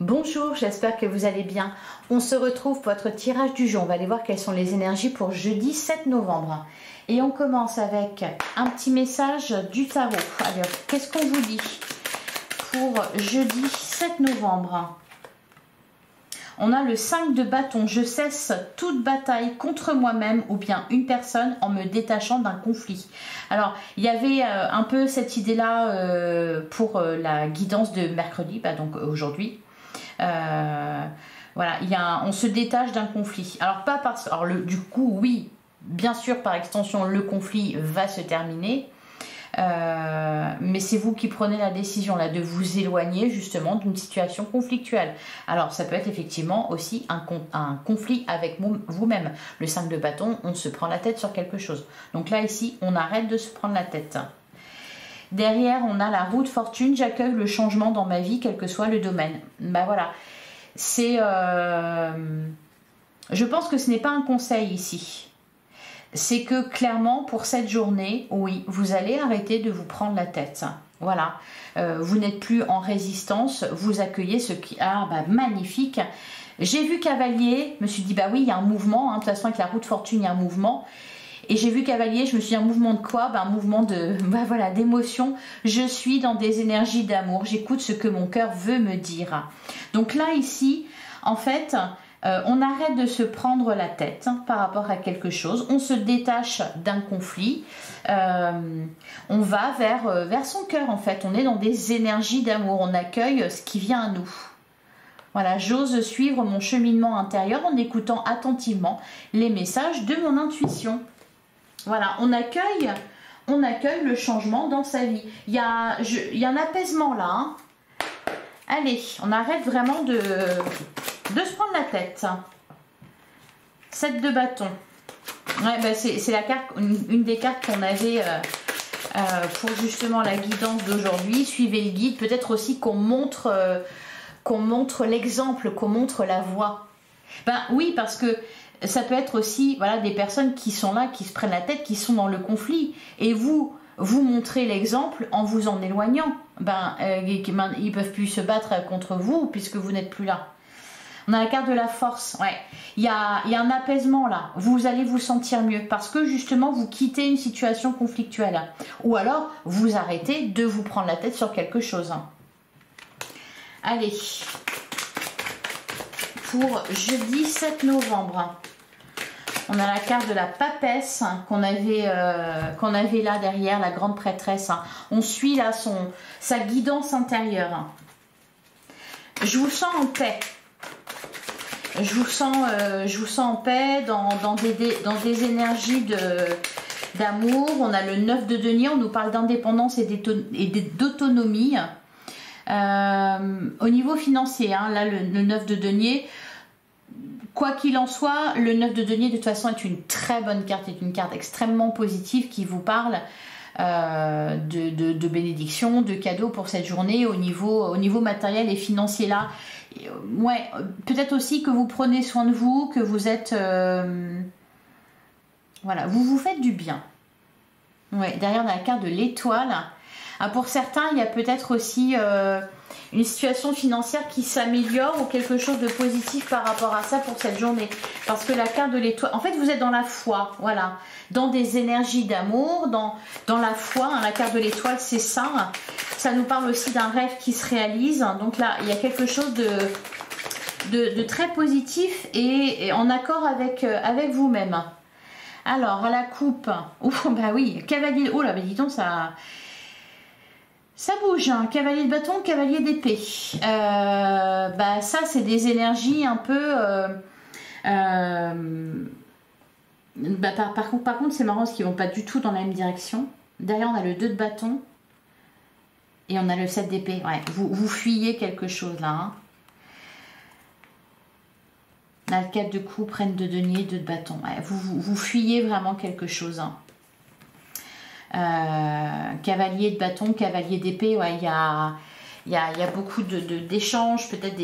Bonjour, j'espère que vous allez bien. On se retrouve pour votre tirage du jour. On va aller voir quelles sont les énergies pour jeudi 7 novembre. Et on commence avec un petit message du tarot. Alors, qu'est-ce qu'on vous dit pour jeudi 7 novembre? On a le 5 de bâton. Je cesse toute bataille contre moi-même ou bien une personne en me détachant d'un conflit. Alors, il y avait un peu cette idée-là pour la guidance de mercredi, donc aujourd'hui. Voilà, on se détache d'un conflit. Alors, pas parce... Alors, du coup, oui, bien sûr, par extension, le conflit va se terminer. Mais c'est vous qui prenez la décision là de vous éloigner justement d'une situation conflictuelle. Alors ça peut être effectivement aussi un conflit avec vous-même. Le 5 de bâton, on se prend la tête sur quelque chose. Donc là ici, on arrête de se prendre la tête. Derrière, on a la roue de fortune. J'accueille le changement dans ma vie, quel que soit le domaine. Ben voilà, c'est... Je pense que ce n'est pas un conseil ici. C'est que clairement pour cette journée, oui, vous allez arrêter de vous prendre la tête. Voilà, vous n'êtes plus en résistance, vous accueillez ce qui... Ah, magnifique. J'ai vu cavalier, je me suis dit, bah oui, il y a un mouvement, hein, de toute façon avec la roue de fortune, il y a un mouvement. Et j'ai vu cavalier, je me suis dit, un mouvement de quoi? Un mouvement de, voilà, d'émotion. Je suis dans des énergies d'amour, j'écoute ce que mon cœur veut me dire. Donc là, ici, en fait... on arrête de se prendre la tête par rapport à quelque chose, on se détache d'un conflit, on va vers son cœur en fait, on est dans des énergies d'amour, on accueille ce qui vient à nous. Voilà, j'ose suivre mon cheminement intérieur en écoutant attentivement les messages de mon intuition. Voilà, on accueille le changement dans sa vie. Il y a un apaisement là, hein. Allez, on arrête vraiment de se prendre la tête. 7 de bâton. Ouais, c'est la carte, une des cartes qu'on avait pour justement la guidance d'aujourd'hui. Suivez le guide. Peut-être aussi qu'on montre l'exemple, qu'on montre la voie. Oui, parce que ça peut être aussi voilà, des personnes qui sont là, qui se prennent la tête, qui sont dans le conflit. Et vous montrez l'exemple en vous en éloignant. Ils peuvent plus se battre contre vous puisque vous n'êtes plus là. On a la carte de la force. Ouais. Il y a un apaisement là. Vous allez vous sentir mieux parce que justement vous quittez une situation conflictuelle. Ou alors vous arrêtez de vous prendre la tête sur quelque chose. Allez. Pour jeudi 7 novembre. On a la carte de la papesse qu'on avait là derrière, la grande prêtresse. On suit là sa guidance intérieure. Je vous sens en paix. Je vous sens en paix dans des énergies d'amour. On a le 9 de denier, on nous parle d'indépendance et d'autonomie. Au niveau financier, hein, là le 9 de denier, quoi qu'il en soit, le 9 de denier de toute façon est une très bonne carte, est une carte extrêmement positive qui vous parle de bénédictions, de cadeaux pour cette journée au niveau matériel et financier là. Ouais, peut-être aussi que vous prenez soin de vous, que vous êtes... voilà, vous vous faites du bien. Ouais, derrière on a la carte de l'étoile. Pour certains, il y a peut-être aussi une situation financière qui s'améliore ou quelque chose de positif par rapport à ça pour cette journée. Parce que la carte de l'étoile, en fait, vous êtes dans la foi, voilà. Dans des énergies d'amour, dans la foi. Hein, la carte de l'étoile, c'est ça. Ça nous parle aussi d'un rêve qui se réalise. Donc là, il y a quelque chose de très positif et en accord avec vous-même. Alors, à la coupe, oui, cavalier, oh là, dis donc, ça bouge, hein. Cavalier de bâton, cavalier d'épée. Ça, c'est des énergies un peu... par contre, c'est marrant parce qu'ils vont pas du tout dans la même direction. Derrière, on a le 2 de bâton. Et on a le 7 d'épée. Ouais, vous fuyez quelque chose là. Hein. La 4 de coupe, reine de denier, 2 de bâton. Ouais, vous fuyez vraiment quelque chose. Hein. Cavalier de bâton, cavalier d'épée, ouais, il y a beaucoup d'échanges, peut-être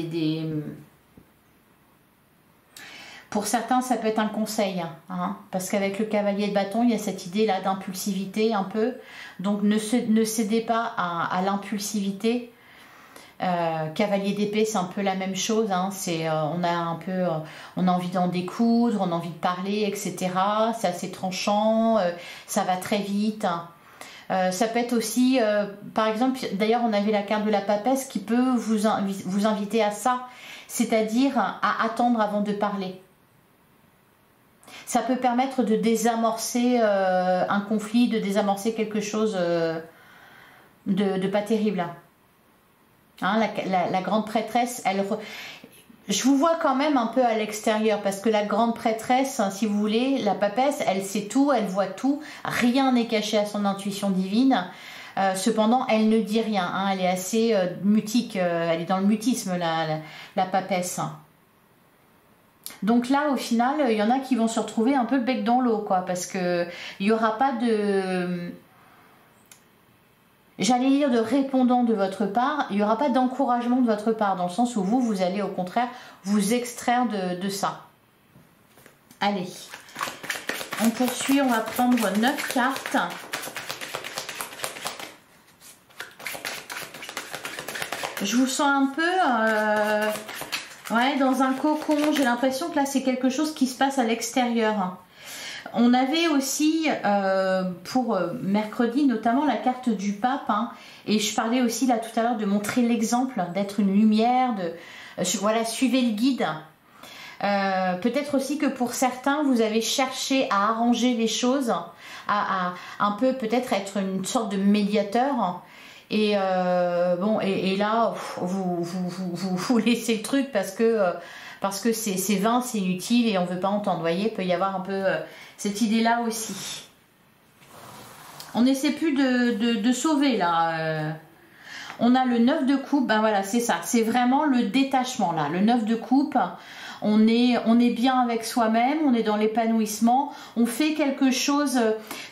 pour certains ça peut être un conseil, hein, parce qu'avec le cavalier de bâton il y a cette idée là d'impulsivité un peu, donc ne cédez pas à l'impulsivité. Cavalier d'épée, c'est un peu la même chose. Hein. On a un peu, on a envie d'en découdre, on a envie de parler, etc. C'est assez tranchant, ça va très vite. Ça peut être aussi, par exemple, d'ailleurs, on avait la carte de la papesse qui peut vous inviter à ça, c'est-à-dire à attendre avant de parler. Ça peut permettre de désamorcer un conflit, de désamorcer quelque chose de pas terrible. Hein, la grande prêtresse, je vous vois quand même un peu à l'extérieur parce que la grande prêtresse, hein, si vous voulez, la papesse, elle sait tout, elle voit tout, rien n'est caché à son intuition divine. Cependant, elle ne dit rien, hein, elle est assez mutique, elle est dans le mutisme, la papesse. Donc là, au final, il y en a qui vont se retrouver un peu le bec dans l'eau, quoi, parce que il n'y aura pas de... J'allais dire de répondant de votre part, il n'y aura pas d'encouragement de votre part, dans le sens où vous allez au contraire vous extraire de ça. Allez, on poursuit, on va prendre 9 cartes. Je vous sens un peu ouais, dans un cocon, j'ai l'impression que là c'est quelque chose qui se passe à l'extérieur. On avait aussi pour mercredi notamment la carte du pape, hein, et je parlais aussi là tout à l'heure de montrer l'exemple, d'être une lumière, voilà, suivez le guide. Peut-être aussi que pour certains vous avez cherché à arranger les choses, à un peu peut-être être une sorte de médiateur. Et bon, et là vous laissez le truc parce que c'est vain, c'est inutile et on veut pas entendre. Vous voyez, il peut y avoir un peu cette idée-là aussi. On n'essaie plus de sauver là. On a le 9 de coupe, ben voilà, c'est ça. C'est vraiment le détachement là. Le 9 de coupe, on est bien avec soi-même, on est dans l'épanouissement. On fait quelque chose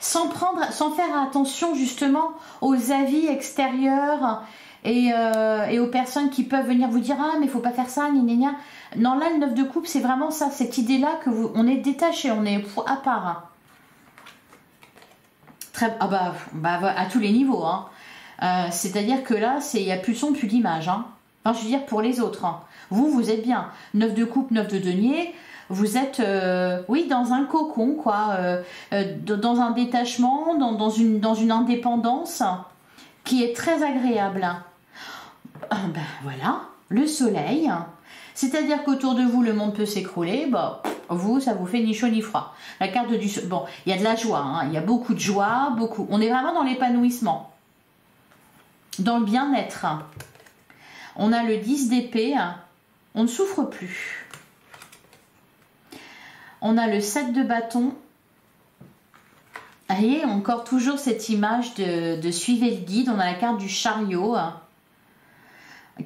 sans faire attention justement aux avis extérieurs et aux personnes qui peuvent venir vous dire ah mais faut pas faire ça, gna gna gna. Non, là le 9 de coupe, c'est vraiment ça, cette idée là que on est détaché, on est à part. Très, ah bah à tous les niveaux, hein. C'est-à-dire que là il n'y a plus de son, plus d'image, hein. Enfin, je veux dire pour les autres, hein. Vous êtes bien. 9 de coupe, 9 de denier, vous êtes oui, dans un cocon, quoi, dans un détachement, dans une indépendance qui est très agréable. Ben voilà, le soleil. C'est-à-dire qu'autour de vous, le monde peut s'écrouler. Bah, vous, ça vous fait ni chaud ni froid. La carte du... Bon, il y a de la joie, hein, il y a beaucoup de joie, beaucoup. On est vraiment dans l'épanouissement, dans le bien-être. On a le 10 d'épée, on ne souffre plus. On a le 7 de bâton. Et encore toujours cette image de suivez le guide. On a la carte du chariot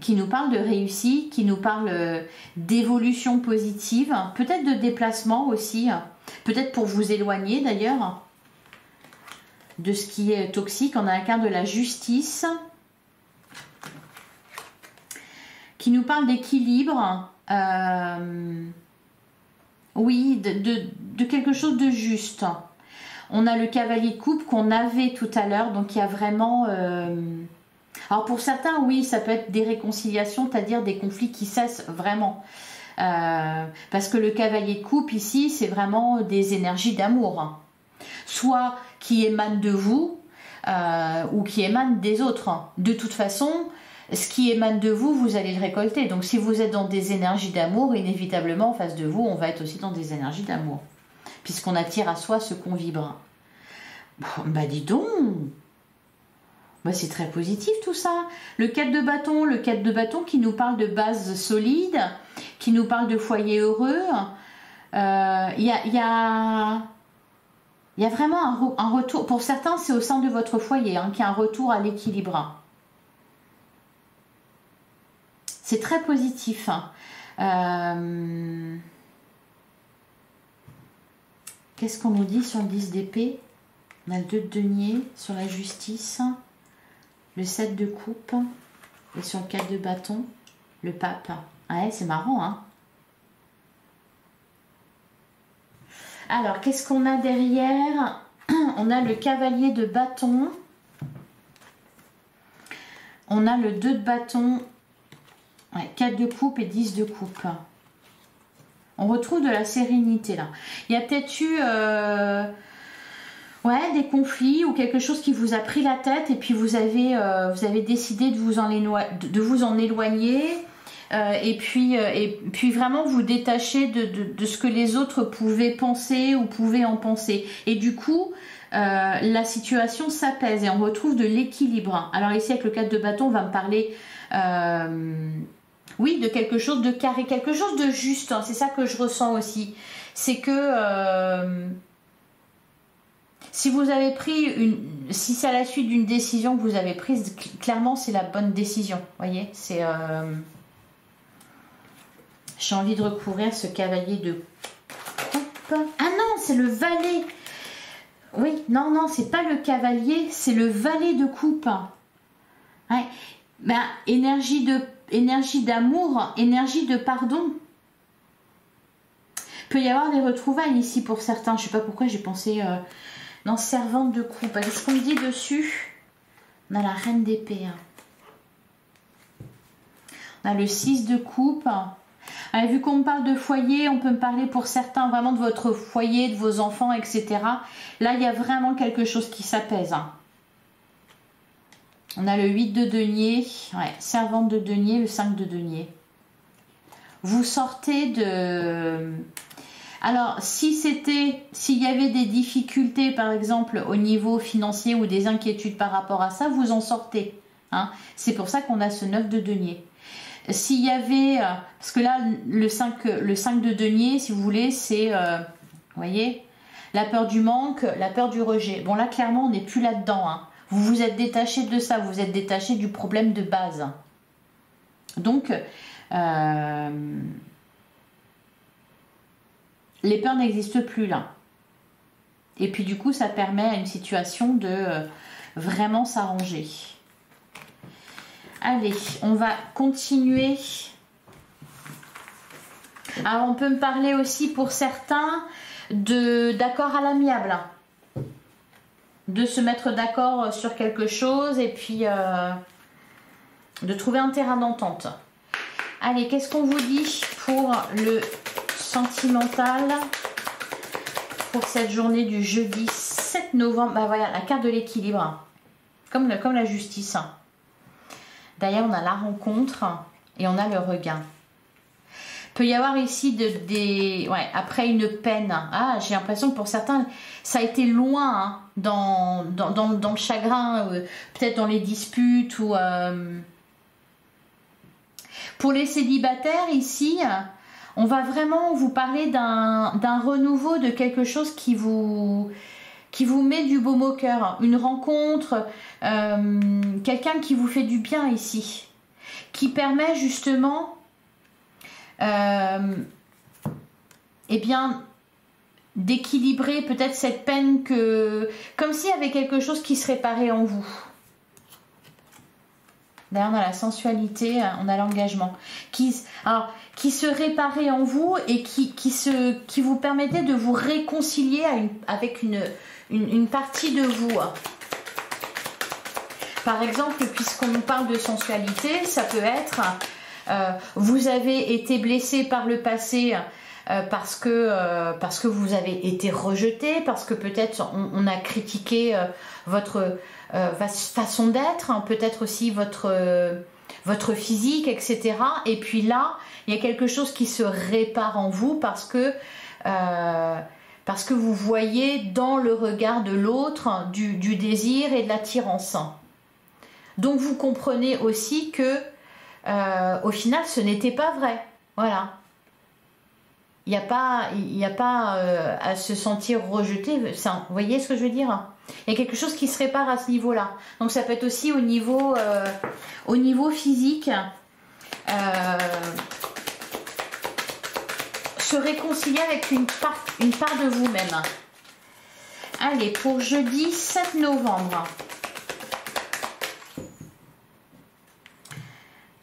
qui nous parle de réussite, qui nous parle d'évolution positive, peut-être de déplacement aussi, peut-être pour vous éloigner d'ailleurs de ce qui est toxique. On a la carte de la justice qui nous parle d'équilibre, oui, de quelque chose de juste. On a le cavalier de coupe qu'on avait tout à l'heure, donc il y a vraiment... Alors pour certains, oui, ça peut être des réconciliations, c'est-à-dire des conflits qui cessent vraiment. Parce que le cavalier de coupe ici, c'est vraiment des énergies d'amour. Soit qui émanent de vous, ou qui émanent des autres. De toute façon, ce qui émane de vous, vous allez le récolter. Donc si vous êtes dans des énergies d'amour, inévitablement en face de vous, on va être aussi dans des énergies d'amour. Puisqu'on attire à soi ce qu'on vibre. Bon, bah dis donc, bah, c'est très positif tout ça. Le 4 de bâton qui nous parle de base solide, qui nous parle de foyer heureux. Il y a vraiment un retour. Pour certains, c'est au sein de votre foyer qu'il y a un retour à l'équilibre. C'est très positif. Qu'est-ce qu'on nous dit sur le 10 d'épée? On a le 2 de denier sur la justice, le 7 de coupe, et sur le 4 de bâton, le pape. Ouais, c'est marrant, hein. Alors, qu'est-ce qu'on a derrière? On a le cavalier de bâton. On a le 2 de bâton Ouais, 4 de coupe et 10 de coupe. On retrouve de la sérénité là. Il y a peut-être eu ouais, des conflits ou quelque chose qui vous a pris la tête et puis vous avez décidé de vous en éloigner. Et puis vraiment vous détacher de ce que les autres pouvaient penser ou pouvaient en penser. Et du coup, la situation s'apaise et on retrouve de l'équilibre. Alors ici, avec le 4 de bâton, on va me parler... oui, de quelque chose de carré, quelque chose de juste, hein, c'est ça que je ressens aussi. C'est que si vous avez pris si c'est à la suite d'une décision que vous avez prise, clairement c'est la bonne décision. Vous voyez, c'est j'ai envie de recourir ce cavalier de coupe. Ah non, c'est le valet. Oui, non, non, c'est pas le cavalier, c'est le valet de coupe. Ouais. Ben, énergie d'amour, énergie de pardon. Il peut y avoir des retrouvailles ici pour certains. Je ne sais pas pourquoi j'ai pensé dans servante de coupe. Qu'est-ce qu'on me dit dessus? On a la reine d'épée. On a le 6 de coupe. Alors, vu qu'on me parle de foyer, on peut me parler pour certains vraiment de votre foyer, de vos enfants, etc. Là, il y a vraiment quelque chose qui s'apaise. On a le 8 de denier, ouais, servante de denier, le 5 de denier. Vous sortez de... Alors, s'il y avait des difficultés, par exemple, au niveau financier ou des inquiétudes par rapport à ça, vous en sortez. Hein. C'est pour ça qu'on a ce 9 de denier. S'il y avait... Parce que là, le 5 de denier, si vous voulez, c'est... vous voyez, la peur du manque, la peur du rejet. Bon, là, clairement, on n'est plus là-dedans, hein. Vous vous êtes détaché de ça, vous êtes détaché du problème de base. Donc, les peurs n'existent plus là. Et puis du coup, ça permet à une situation de vraiment s'arranger. Allez, on va continuer. Alors, on peut me parler aussi pour certains d'accord à l'amiable. De se mettre d'accord sur quelque chose et puis de trouver un terrain d'entente. Allez, qu'est-ce qu'on vous dit pour le sentimental pour cette journée du jeudi 7 novembre? Bah voilà, la carte de l'équilibre, comme la justice. D'ailleurs, on a la rencontre et on a le regain. Peut y avoir ici ouais, après une peine. Ah, j'ai l'impression que pour certains, ça a été loin hein, dans le chagrin, peut-être dans les disputes. Ou pour les célibataires, ici, on va vraiment vous parler d'un renouveau, de quelque chose qui vous met du baume au cœur. Une rencontre, quelqu'un qui vous fait du bien ici, qui permet justement... eh bien d'équilibrer peut-être cette peine comme s'il y avait quelque chose qui se réparait en vous. D'ailleurs, on a la sensualité, on a l'engagement qui se réparait en vous et qui vous permettait de vous réconcilier avec une partie de vous. Par exemple, puisqu'on nous parle de sensualité, ça peut être vous avez été blessé par le passé parce que vous avez été rejeté, parce que peut-être on a critiqué votre façon d'être, hein, peut-être aussi votre physique, etc. Et puis là, il y a quelque chose qui se répare en vous parce que vous voyez dans le regard de l'autre du désir et de l'attirance. Donc vous comprenez aussi que au final, ce n'était pas vrai. Voilà. Il n'y a pas à se sentir rejeté. Vous voyez ce que je veux dire? Il y a quelque chose qui se répare à ce niveau-là. Donc ça peut être aussi au niveau physique. Se réconcilier avec une part de vous-même. Allez, pour jeudi 7 novembre.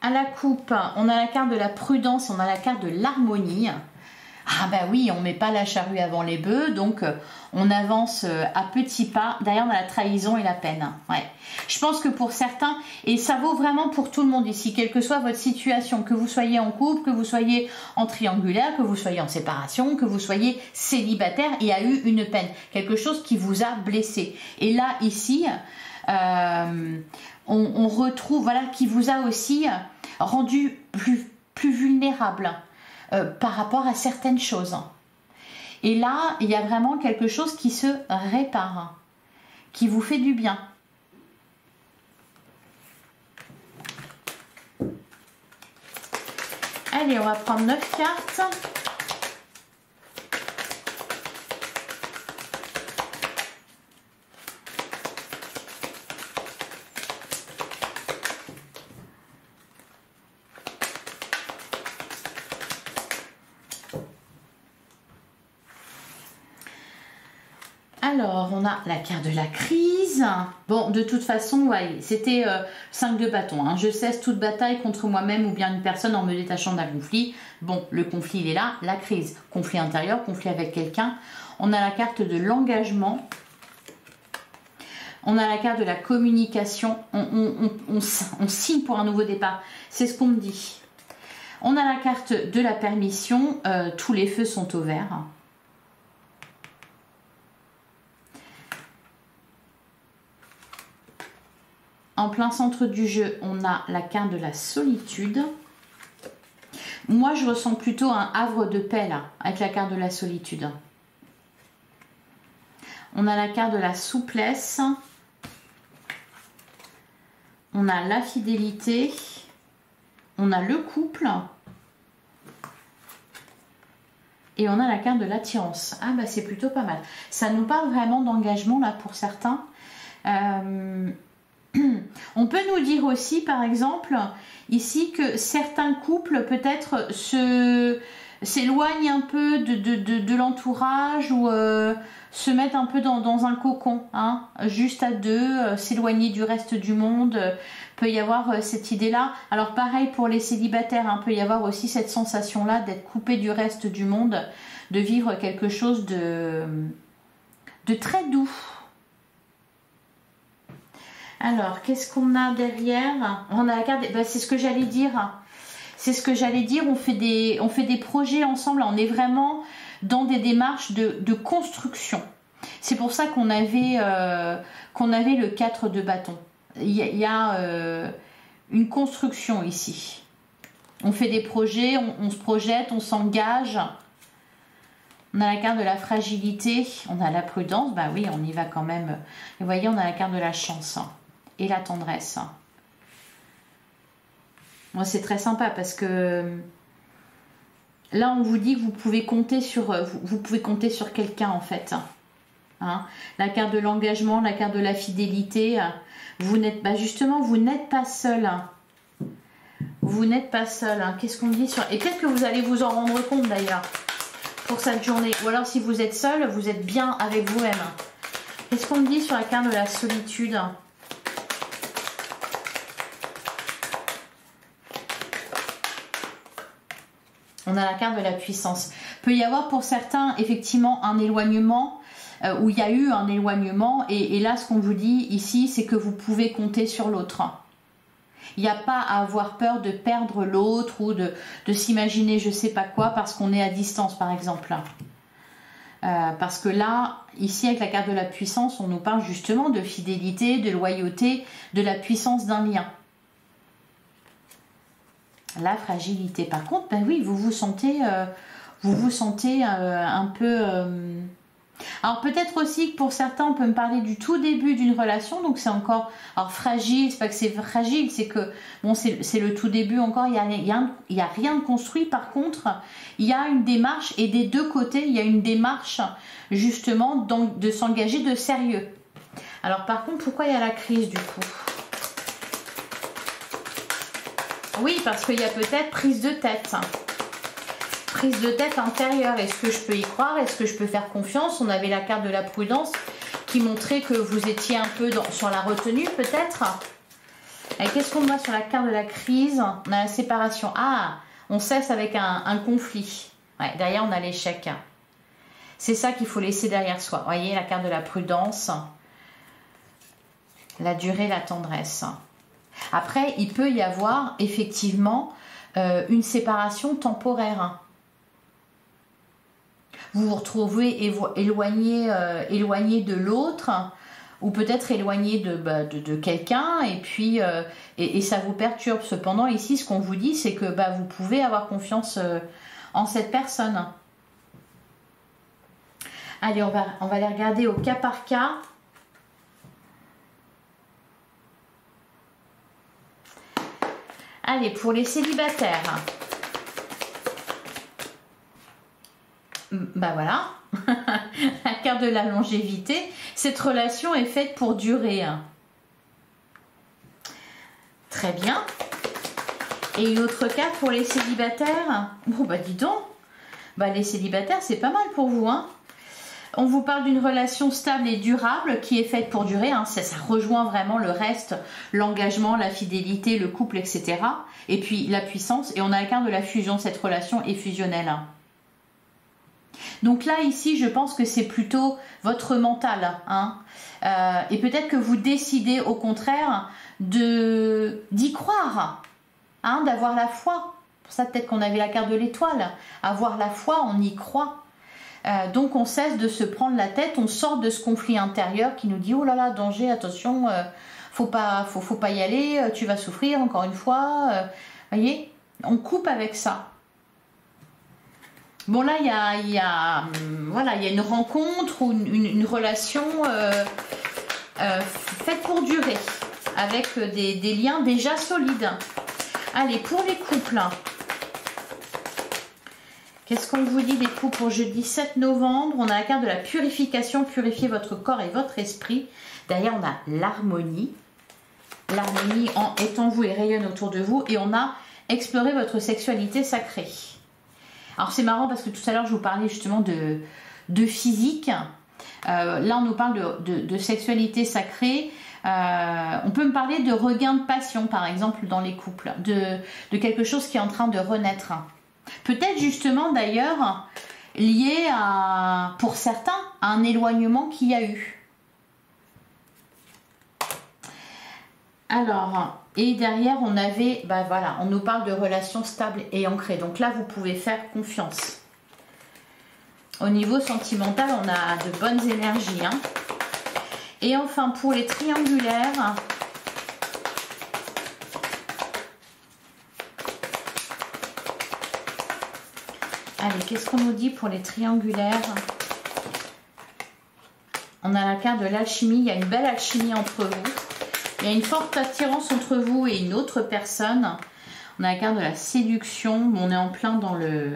À la coupe, on a la carte de la prudence, on a la carte de l'harmonie. Ah bah oui, on met pas la charrue avant les bœufs, donc on avance à petits pas. D'ailleurs, on a la trahison et la peine. Ouais. Je pense que pour certains, et ça vaut vraiment pour tout le monde ici, quelle que soit votre situation, que vous soyez en couple, que vous soyez en triangulaire, que vous soyez en séparation, que vous soyez célibataire, il y a eu une peine, quelque chose qui vous a blessé. Et là, ici, on retrouve, voilà, qui vous a aussi rendu plus vulnérable. Par rapport à certaines choses. Et là, il y a vraiment quelque chose qui se répare, qui vous fait du bien. Allez, on va prendre 9 cartes. Alors, on a la carte de la crise. Bon, de toute façon, ouais, c'était 5 de bâton. Hein. Je cesse toute bataille contre moi-même ou bien une personne en me détachant d'un conflit. Bon, le conflit, il est là. La crise, conflit intérieur, conflit avec quelqu'un. On a la carte de l'engagement. On a la carte de la communication. On signe pour un nouveau départ. C'est ce qu'on me dit. On a la carte de la permission. Tous les feux sont au vert. En plein centre du jeu, on a la carte de la solitude. Moi, je ressens plutôt un havre de paix là, avec la carte de la solitude. On a la carte de la souplesse. On a la fidélité. On a le couple. Et on a la carte de l'attirance. Ah bah c'est plutôt pas mal. Ça nous parle vraiment d'engagement là pour certains. On peut nous dire aussi, par exemple, ici que certains couples peut-être s'éloignent un peu de l'entourage ou se mettent un peu dans un cocon, hein, juste à deux, s'éloigner du reste du monde. Peut y avoir cette idée-là. Alors pareil pour les célibataires, hein, peut y avoir aussi cette sensation-là d'être coupé du reste du monde, de vivre quelque chose de très doux. Alors, qu'est-ce qu'on a derrière? On a la carte, ben, c'est ce que j'allais dire. C'est ce que j'allais dire, on fait des projets ensemble, on est vraiment dans des démarches de construction. C'est pour ça qu'on avait le 4 de bâton. Il y a une construction ici. On fait des projets, on se projette, on s'engage. On a la carte de la fragilité, on a la prudence, bah oui, on y va quand même. Et vous voyez, on a la carte de la chance et la tendresse. Moi, c'est très sympa parce que là, on vous dit que vous pouvez compter sur, quelqu'un en fait. Hein, la carte de l'engagement, la carte de la fidélité. Vous n'êtes pas, justement, vous n'êtes pas seul. Vous n'êtes pas seul. Hein. Qu'est-ce qu'on dit sur... Et peut-être que vous allez vous en rendre compte d'ailleurs pour cette journée. Ou alors si vous êtes seul, vous êtes bien avec vous-même. Qu'est-ce qu'on dit sur la carte de la solitude? On a la carte de la puissance. Peut y avoir pour certains effectivement un éloignement, où il y a eu un éloignement. Et là, ce qu'on vous dit ici, c'est que vous pouvez compter sur l'autre. Il n'y a pas à avoir peur de perdre l'autre ou de s'imaginer je sais pas quoi parce qu'on est à distance par exemple. Parce que là, ici avec la carte de la puissance, on nous parle justement de fidélité, de loyauté, de la puissance d'un lien. La fragilité par contre, ben oui, vous vous sentez un peu... Alors peut-être aussi que pour certains on peut me parler du tout début d'une relation, donc c'est encore, alors fragile, c'est pas que c'est fragile, c'est que bon c'est le tout début encore, il y a rien de construit. Par contre il y a une démarche et des deux côtés il y a une démarche justement donc de s'engager de sérieux. Alors par contre pourquoi il y a la crise du coup? Oui, parce qu'il y a peut-être prise de tête. Prise de tête intérieure. Est-ce que je peux y croire? Est-ce que je peux faire confiance? On avait la carte de la prudence qui montrait que vous étiez un peu sur la retenue peut-être. Et qu'est-ce qu'on voit sur la carte de la crise? On a la séparation. Ah, on cesse avec un conflit. Ouais, derrière, on a l'échec. C'est ça qu'il faut laisser derrière soi. Vous voyez, la carte de la prudence, la durée, la tendresse. Après, il peut y avoir effectivement une séparation temporaire. Vous vous retrouvez éloigné de l'autre, ou peut-être éloigné de quelqu'un, et puis et ça vous perturbe. Cependant, ici, ce qu'on vous dit, c'est que vous pouvez avoir confiance en cette personne. Allez, on va les regarder au cas par cas. Allez, pour les célibataires. Voilà, la carte de la longévité. Cette relation est faite pour durer. Très bien. Et une autre carte pour les célibataires. Bon, dis donc. Les célibataires, c'est pas mal pour vous, hein. On vous parle d'une relation stable et durable qui est faite pour durer. Hein. Ça rejoint vraiment le reste, l'engagement, la fidélité, le couple, etc. Et puis la puissance. Et on a la carte de la fusion. Cette relation est fusionnelle. Donc là, ici, je pense que c'est plutôt votre mental. Hein. Et peut-être que vous décidez au contraire d'y croire, hein, d'avoir la foi. Pour ça, peut-être qu'on avait la carte de l'étoile. Avoir la foi, on y croit. Donc on cesse de se prendre la tête, on sort de ce conflit intérieur qui nous dit oh là là, danger, attention, faut pas y aller, tu vas souffrir encore une fois. Voyez, on coupe avec ça. Bon là il y a une rencontre ou une relation faite pour durer avec des liens déjà solides. Allez, pour les couples. Qu'est-ce qu'on vous dit les couples pour jeudi 7 novembre? On a la carte de la purification, purifier votre corps et votre esprit. Derrière, on a l'harmonie. L'harmonie est en vous et rayonne autour de vous. Et on a exploré votre sexualité sacrée. Alors c'est marrant parce que tout à l'heure, je vous parlais justement de physique. Là, on nous parle de sexualité sacrée. On peut me parler de regain de passion, par exemple, dans les couples. De quelque chose qui est en train de renaître. Peut-être justement d'ailleurs lié pour certains, à un éloignement qu'il y a eu. Alors, et derrière on avait, on nous parle de relations stables et ancrées. Donc là, vous pouvez faire confiance. Au niveau sentimental, on a de bonnes énergies. Hein. Et enfin, pour les triangulaires... Allez, qu'est-ce qu'on nous dit pour les triangulaires? On a la carte de l'alchimie. Il y a une belle alchimie entre vous. Il y a une forte attirance entre vous et une autre personne. On a la carte de la séduction. On est en plein dans le...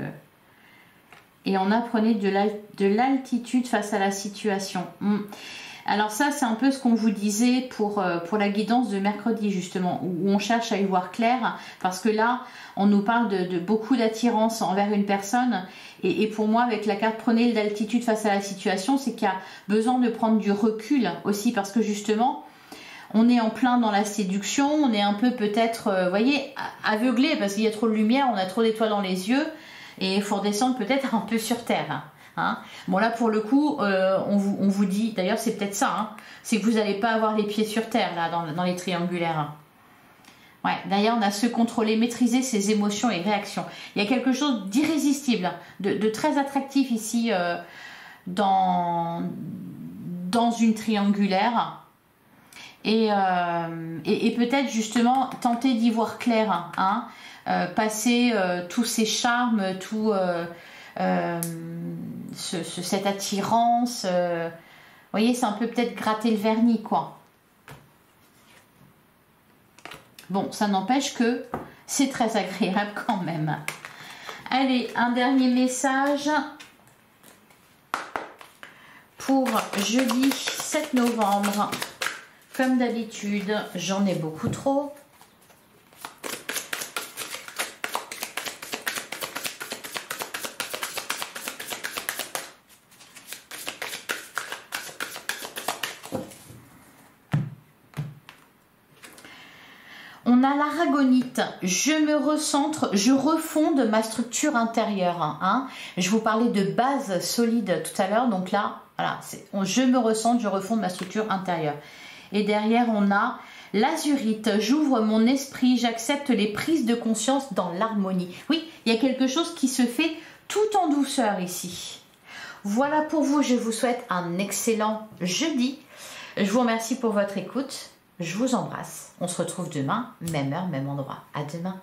Et on a prenez de l'altitude face à la situation. Alors ça, c'est un peu ce qu'on vous disait pour la guidance de mercredi, justement, où on cherche à y voir clair, parce que là, on nous parle de beaucoup d'attirance envers une personne, et pour moi, avec la carte prenez de l'altitude face à la situation, c'est qu'il y a besoin de prendre du recul aussi, parce que justement, on est en plein dans la séduction, on est un peu peut-être, vous voyez, aveuglé, parce qu'il y a trop de lumière, on a trop d'étoiles dans les yeux, et il faut redescendre peut-être un peu sur terre. Hein. Bon là pour le coup on vous dit, d'ailleurs c'est peut-être ça, hein, c'est que vous n'allez pas avoir les pieds sur terre là dans les triangulaires. Ouais, d'ailleurs on a se contrôler, maîtriser ses émotions et réactions. Il y a quelque chose d'irrésistible, de très attractif ici dans une triangulaire. Et peut-être justement tenter d'y voir clair, hein, passer tous ces charmes, tout... cette attirance, vous voyez, c'est un peu peut-être gratter le vernis, quoi. Bon, ça n'empêche que c'est très agréable quand même. Allez, un dernier message pour jeudi 7 novembre. Comme d'habitude, j'en ai beaucoup trop. On a l'aragonite, je me recentre, je refonde ma structure intérieure. Hein. Je vous parlais de base solide tout à l'heure, donc là, voilà, je me recentre, je refonde ma structure intérieure. Et derrière, on a l'azurite, j'ouvre mon esprit, j'accepte les prises de conscience dans l'harmonie. Oui, il y a quelque chose qui se fait tout en douceur ici. Voilà pour vous, je vous souhaite un excellent jeudi. Je vous remercie pour votre écoute. Je vous embrasse. On se retrouve demain, même heure, même endroit. À demain.